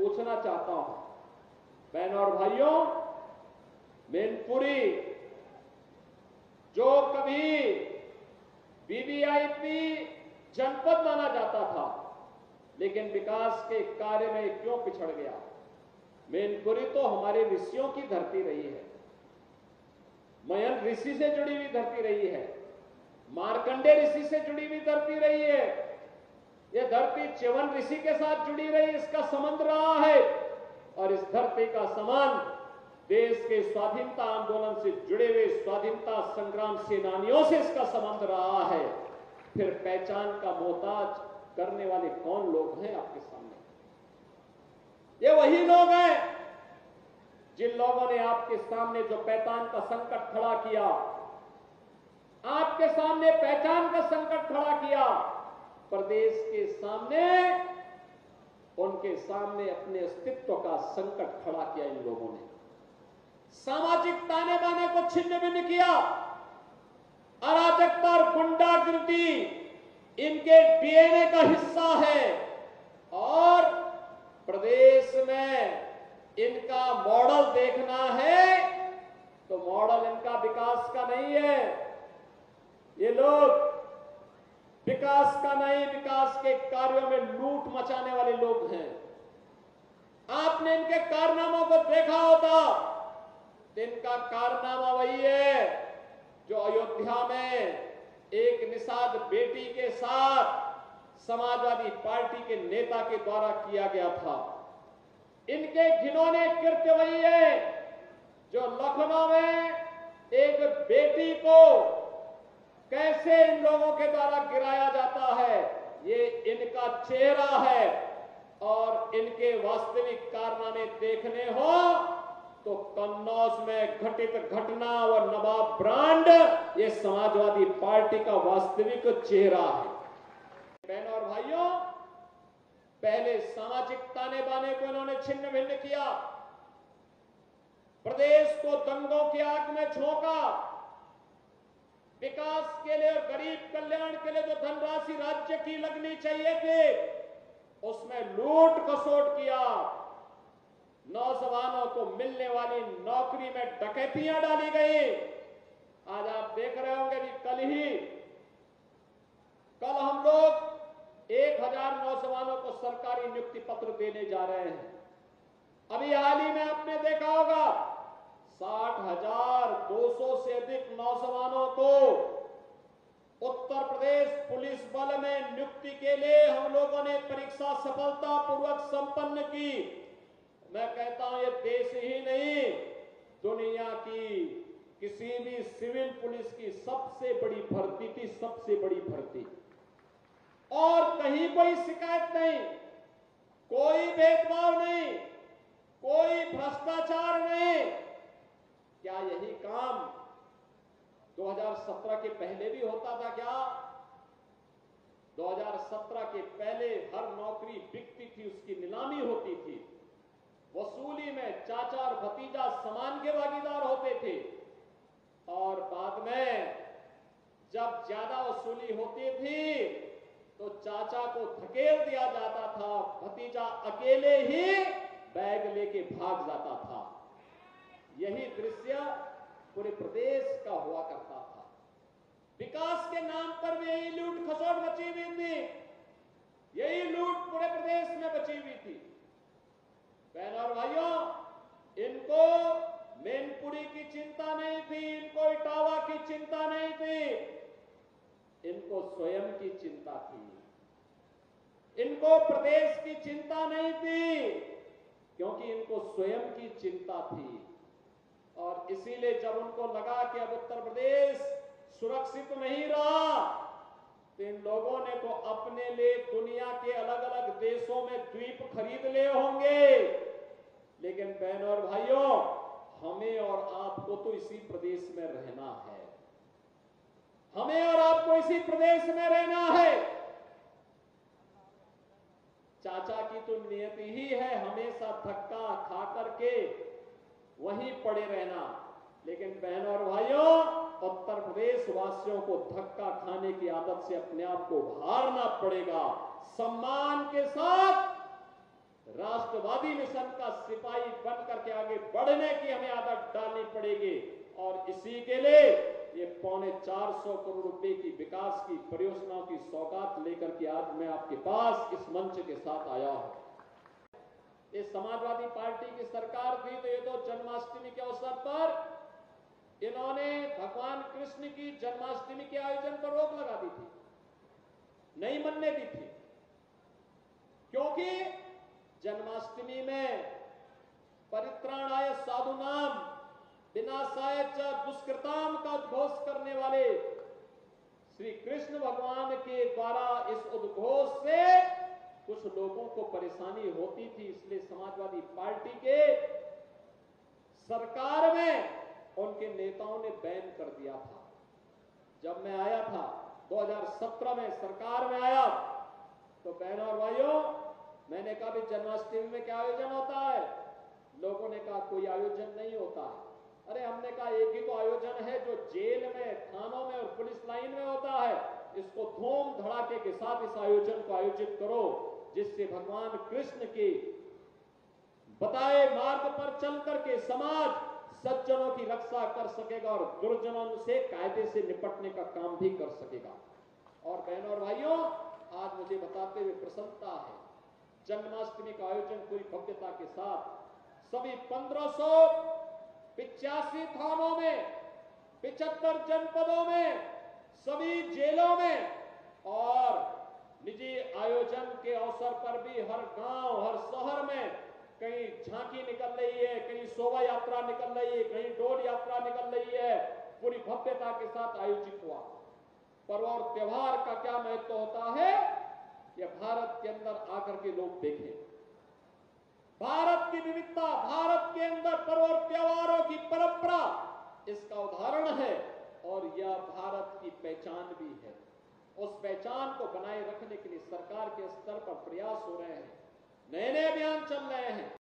पूछना चाहता हूं, बहनों और भाइयों, मैनपुरी जो कभी वीवीआईपी जनपद माना जाता था, लेकिन विकास के कार्य में क्यों पिछड़ गया? मैनपुरी तो हमारे ऋषियों की धरती रही है, मयन ऋषि से जुड़ी हुई धरती रही है, मार्कंडे ऋषि से जुड़ी हुई धरती रही है। यह धरती च्यवन ऋषि के साथ जुड़ी रही, इसका संबंध रहा है। और इस धरती का संबंध देश के स्वाधीनता आंदोलन से जुड़े हुए स्वाधीनता संग्राम सेनानियों से इसका संबंध रहा है। फिर पहचान का मोहताज करने वाले कौन लोग हैं आपके सामने? ये वही लोग हैं जिन लोगों ने आपके सामने जो पहचान का संकट खड़ा किया, आपके सामने पहचान का संकट खड़ा किया, प्रदेश के सामने, उनके सामने अपने अस्तित्व का संकट खड़ा किया इन लोगों ने। सामाजिक ताने बाने को छिन्न भिन्न किया। अराजकता और गुंडागिर्दी इनके डीएनए का हिस्सा है और प्रदेश में इनका मॉडल देखना है तो मॉडल इनका विकास का नहीं है। ये लोग विकास का नहीं, विकास के कार्यों में लूट मचाने वाले लोग हैं। आपने इनके कारनामों को देखा होता, इनका कारनामा वही है जो अयोध्या में एक निषाद बेटी के साथ समाजवादी पार्टी के नेता के द्वारा किया गया था। इनके घिनौने कृत्य वही है जो लखनऊ में एक बेटी को कैसे इन लोगों के द्वारा गिराया जाता है, ये इनका चेहरा है। और इनके वास्तविक कारनामे देखने हो तो कन्नौज में घटित घटना और नवाब ब्रांड ये समाजवादी पार्टी का वास्तविक चेहरा है। बहनों और भाइयों, पहले सामाजिक ताने बाने को इन्होंने छिन्न भिन्न किया, प्रदेश को दंगों की आग में झोंका, विकास के लिए और गरीब कल्याण के लिए जो धनराशि राज्य की लगनी चाहिए थी उसमें लूट खसोट किया, नौजवानों को मिलने वाली नौकरी में डकैतियां डाली गई। आज आप देख रहे होंगे कि कल हम लोग 1000 नौजवानों को सरकारी नियुक्ति पत्र देने जा रहे हैं। अभी हाल ही में आपने देखा होगा 60,200 से अधिक नौजवानों को उत्तर प्रदेश पुलिस बल में नियुक्ति के लिए हम लोगों ने परीक्षा सफलतापूर्वक संपन्न की। मैं कहता हूं ये देश ही नहीं, दुनिया की किसी भी सिविल पुलिस की सबसे बड़ी भर्ती थी, सबसे बड़ी भर्ती। और कहीं कोई शिकायत नहीं, कोई भेदभाव नहीं, कोई भ्रष्टाचार नहीं। क्या यही काम 2017 के पहले भी होता था क्या? 2017 के पहले हर नौकरी बिकती थी, उसकी नीलामी होती थी, वसूली में चाचा और भतीजा समान के भागीदार होते थे। और बाद में जब ज्यादा वसूली होती थी तो चाचा को धकेल दिया जाता था, भतीजा अकेले ही बैग लेके भाग जाता था। यही दृश्य पूरे प्रदेश का हुआ करता था। विकास के नाम पर भी यही लूट खसोट मची हुई थी, यही लूट पूरे प्रदेश में बची हुई थी। बहनों और भाइयों, इनको मैनपुरी की चिंता नहीं थी, इनको इटावा की चिंता नहीं थी, इनको स्वयं की चिंता थी। इनको प्रदेश की चिंता नहीं थी क्योंकि इनको स्वयं की चिंता थी। और इसीलिए जब उनको लगा कि अब उत्तर प्रदेश सुरक्षित नहीं रहा तो इन लोगों ने तो अपने लिए दुनिया के अलग अलग देशों में द्वीप खरीद लिए होंगे। लेकिन बहनों और भाइयों, हमें और आपको तो इसी प्रदेश में रहना है, हमें और आपको इसी प्रदेश में रहना है। चाचा की तो नियति ही है हमेशा धक्का खा करके वहीं पड़े रहना। लेकिन बहनों और भाइयों, उत्तर प्रदेश वासियों को धक्का खाने की आदत से अपने आप को हारना पड़ेगा। सम्मान के साथ राष्ट्रवादी मिशन का सिपाही बन करके आगे बढ़ने की हमें आदत डालनी पड़ेगी। और इसी के लिए ये 450 करोड़ रुपए की विकास की परियोजनाओं की सौगात लेकर के आज मैं आपके पास इस मंच के साथ आया हूं। ये समाजवादी पार्टी की सरकार थी तो ये तो जन्माष्टमी के अवसर पर इन्होंने भगवान कृष्ण की जन्माष्टमी के आयोजन पर रोक लगा दी थी, नहीं बनने दी थी, क्योंकि जन्माष्टमी में परित्राणाय साधुनाम विनाशाय च दुष्कृताम का उद्घोष करने वाले श्री कृष्ण भगवान के द्वारा इस उद्घोष से कुछ लोगों को परेशानी होती थी, इसलिए समाजवादी पार्टी के सरकार में उनके नेताओं ने बैन कर दिया था। जब मैं आया था 2017 में सरकार में आया तो बहनों और भाइयों मैंने कहा भी जन्माष्टमी में क्या आयोजन होता है? लोगों ने कहा कोई आयोजन नहीं होता है। अरे हमने कहा एक ही तो आयोजन है जो जेल में, थानों में और पुलिस लाइन में होता है। इसको धूम धड़ाके के साथ इस आयोजन को आयोजित करो, जिससे भगवान कृष्ण के बताए मार्ग पर चल करके समाज सज्जनों की रक्षा कर सकेगा और दुर्जनों से कायदे से निपटने का काम भी कर सकेगा। और बहनों और भाइयों, आज मुझे बताते हुए प्रसन्नता है, जन्माष्टमी का आयोजन पूरी भव्यता के साथ सभी 1585 थानों में, 75 जनपदों में, सभी जेलों में और निजी आयोजन के अवसर पर भी हर गांव, हर शहर में कहीं झांकी निकल रही है, कहीं शोभा यात्रा निकल रही है, कहीं डोल यात्रा निकल रही है, पूरी भव्यता के साथ आयोजित हुआ। पर्व और त्योहार का क्या महत्व होता है, यह भारत के अंदर आकर के लोग देखें। भारत की विविधता, भारत के अंदर पर्व और त्योहारों की परंपरा इसका उदाहरण है और यह भारत की पहचान भी है। उस पहचान को बनाए रखने के लिए सरकार के स्तर पर प्रयास हो रहे हैं, नए नए अभियान चल रहे हैं।